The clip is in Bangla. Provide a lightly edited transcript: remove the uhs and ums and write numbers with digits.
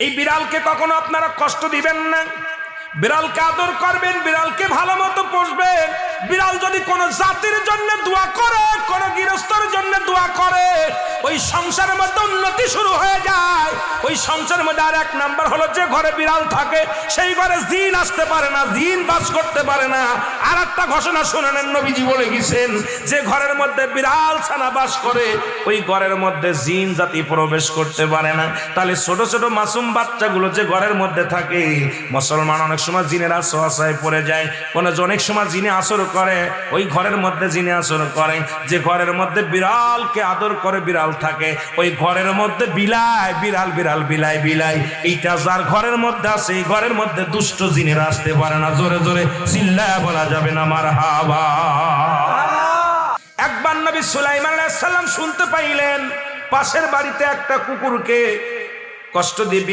এই বিড়ালকে কখনো আপনারা কষ্ট দিবেন না, বিড়ালকে আদর করবেন, বিড়ালকে ভালো মতো পুষবেন। বিড়াল যদি কোনো জাতির জন্য দোয়া করে, কোনো গৃহস্থর জন্য দোয়া করে, ওই সংসারের মধ্যে উন্নতি শুরু হয়ে যায়। ওই সংসারের মধ্যে আর এক নাম্বার হলো, যে ঘরে বিড়াল থাকে সেই ঘরে জিন আসতে পারে না, জিন বাস করতে পারে না। আর একটা ঘোষণা শুনে নেন, নবীজি বলে গেছেন, যে ঘরের মধ্যে বিড়াল ছানা বাস করে ওই ঘরের মধ্যে জিন জাতি প্রবেশ করতে পারে না। তাহলে ছোট ছোট মাসুম বাচ্চাগুলো যে ঘরের মধ্যে থাকে, মুসলমান অনেক সময় জিনের আশ্রয় পড়ে যায়, অনেক সময় জিনে আসর করে, ওই ঘরের মধ্যে জিনে আসর করে। যে ঘরের মধ্যে বিড়ালকে আদর করে বিড়াল থাকে, ওই ঘরের মধ্যে বিলাই বিড়াল বিড়াল বিলাই বিলাই, এইটা যার ঘরের মধ্যে আছে এই ঘরের মধ্যে দুষ্ট জিনেরা আসতে পারে না। জোরে জোরে চিল্লায়া বলা যাবে না মারহাবা। একবার নবী সুলাইমান আলাইহিস সালাম শুনতে পাইলেন পাশের বাড়িতে একটা কুকুরকে কষ্ট দিয়ে